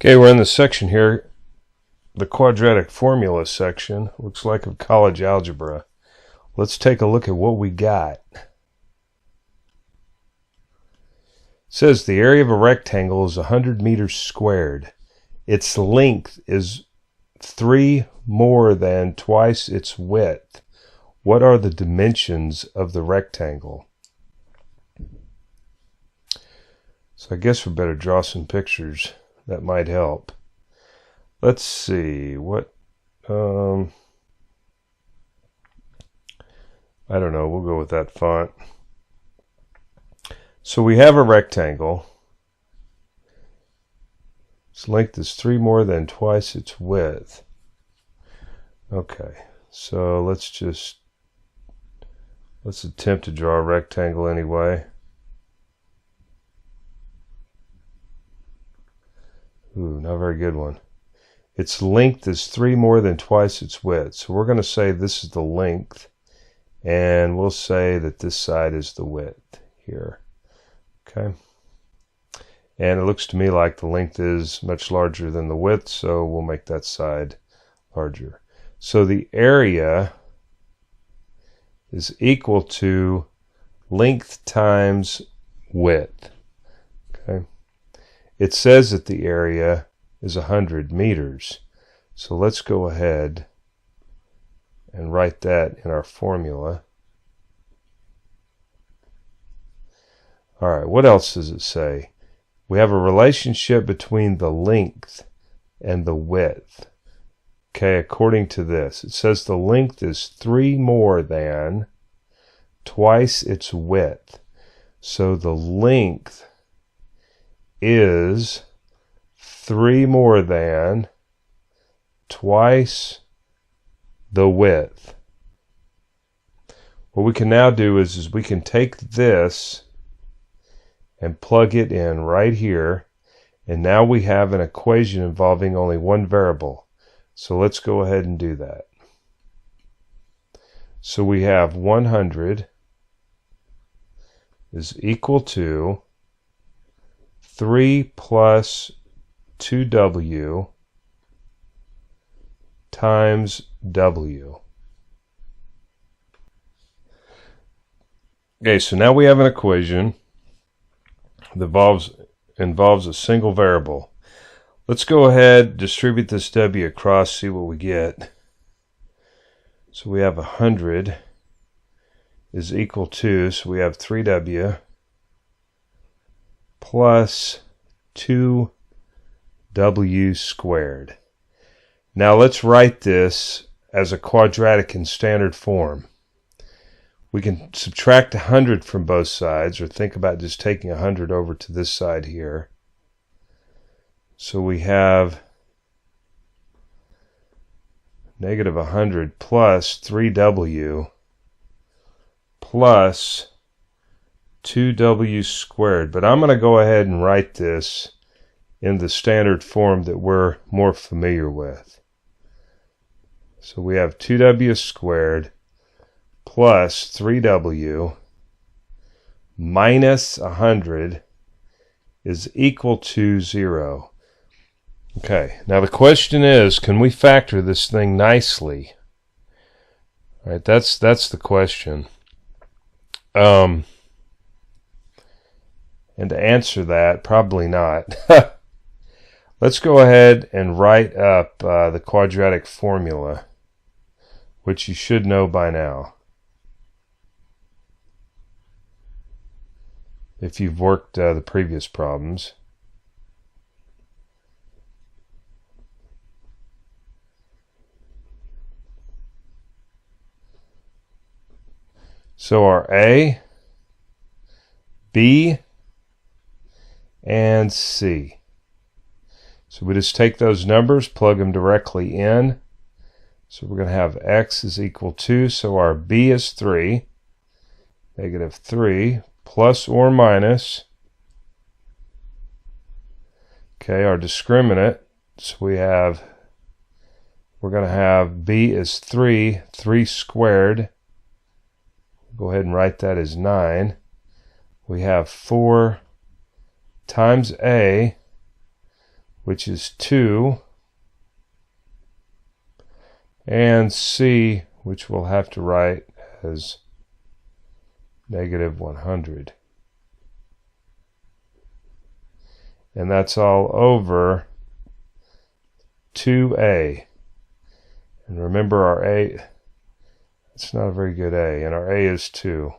Okay, we're in the section here, the quadratic formula section. Looks like of college algebra. Let's take a look at what we got. It says the area of a rectangle is 100 meters squared. Its length is 3 more than twice its width. What are the dimensions of the rectangle? So I guess we better draw some pictures. That might help. Let's see what I don't know, we'll go with that font. So we have a rectangle. Its length is 3 more than twice its width. Okay, so let's attempt to draw a rectangle anyway. Ooh, not a very good one. Its length is 3 more than twice its width. So we're going to say this is the length, and we'll say that this side is the width here. Okay. And it looks to me like the length is much larger than the width, so we'll make that side larger. So the area is equal to length times width. Okay. It says that the area is 100 meters. So let's go ahead and write that in our formula. All right, what else does it say? We have a relationship between the length and the width. Okay, according to this, it says the length is 3 more than twice its width. So the length is 3 more than twice the width. What we can now do is we can take this and plug it in right here, and now we have an equation involving only one variable. So let's go ahead and do that. So we have 100 is equal to 3 plus 2w times w. Okay, so now we have an equation that involves a single variable. Let's go ahead, distribute this w across, see what we get. So we have 100 is equal to, so we have 3w plus 2w squared. Now let's write this as a quadratic in standard form. We can subtract 100 from both sides, or think about just taking 100 over to this side here. So we have negative 100 plus 3w plus 2w squared. But I'm going to go ahead and write this in the standard form that we're more familiar with. So we have 2w squared plus 3w minus 100 is equal to 0. Okay, now the question is, can we factor this thing nicely? All right, that's the question. And to answer that, probably not. Let's go ahead and write up the quadratic formula, which you should know by now, if you've worked the previous problems. So our A, B, and C. So we just take those numbers, plug them directly in. So we're going to have x is equal to, so our B is 3, negative 3, plus or minus, okay, our discriminant, so we're going to have B is 3 squared, go ahead and write that as 9. We have 4 times A which is 2, and C, which we'll have to write as negative 100. And that's all over 2A. And remember our A, it's not a very good A, and our A is 2.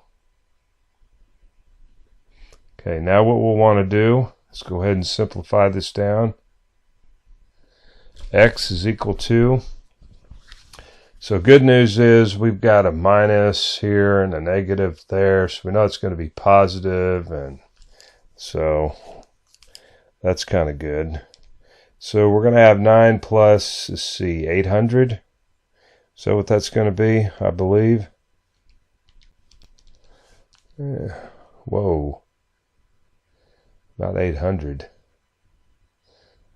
Okay, now what we'll want to do is go ahead and simplify this down. X is equal to, so good news is we've got a minus here and a negative there, so we know it's going to be positive, and so that's kind of good. So we're going to have 9 plus, let's see, 800. So what that's going to be, I believe. Whoa. Not 800.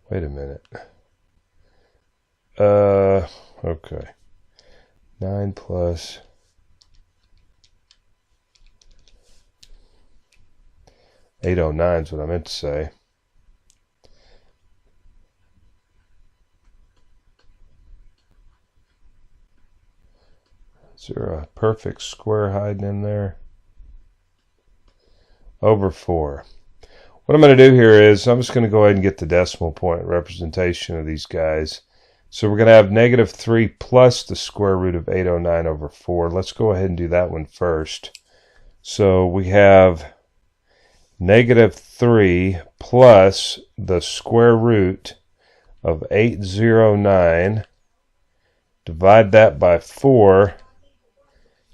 Wait a minute. Okay. 9 plus 809 is what I meant to say. Is there a perfect square hiding in there? Over 4. What I'm going to do here is I'm just going to go ahead and get the decimal point representation of these guys. So we're going to have negative 3 plus the square root of 809 over 4. Let's go ahead and do that one first. So we have negative 3 plus the square root of 809. Divide that by 4.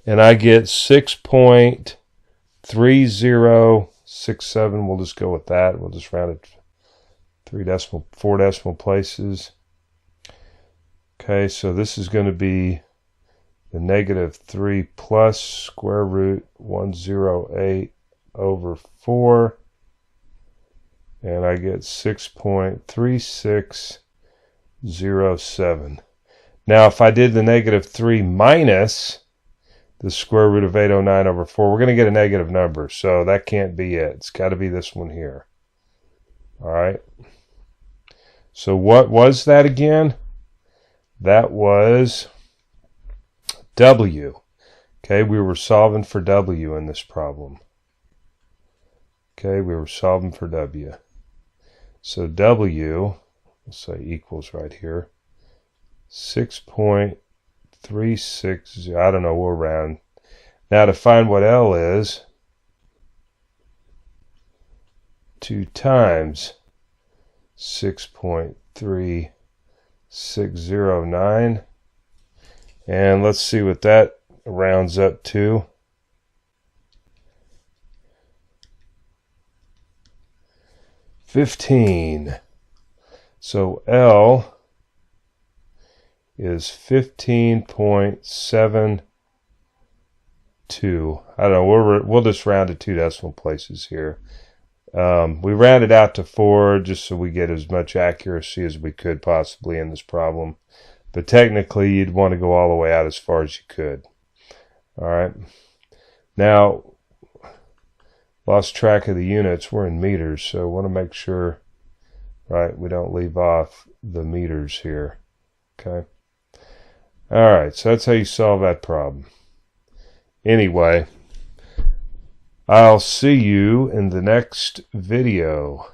And I get 6.3067. We'll just go with that. We'll just round it 4 decimal places. Okay, so this is going to be the negative 3 plus square root 108 over 4. And I get 6.3607. Now, if I did the negative 3 minus the square root of 809 over 4, we're going to get a negative number, so that can't be it. It's got to be this one here. All right. So what was that again? That was W. Okay, we were solving for W in this problem. Okay, we were solving for W. So W, we'll say equals right here, 6.360, I don't know, we'll round. Now to find what L is, 2 times 6.3609, and let's see what that rounds up to. 15. So L is 15.72. I don't know, we'll just round to 2 decimal places here. We rounded out to 4 just so we get as much accuracy as we could possibly in this problem. But technically, you'd want to go all the way out as far as you could. All right. Now, lost track of the units. We're in meters, so I want to make sure, right, we don't leave off the meters here. Okay. All right, so that's how you solve that problem. Anyway, I'll see you in the next video.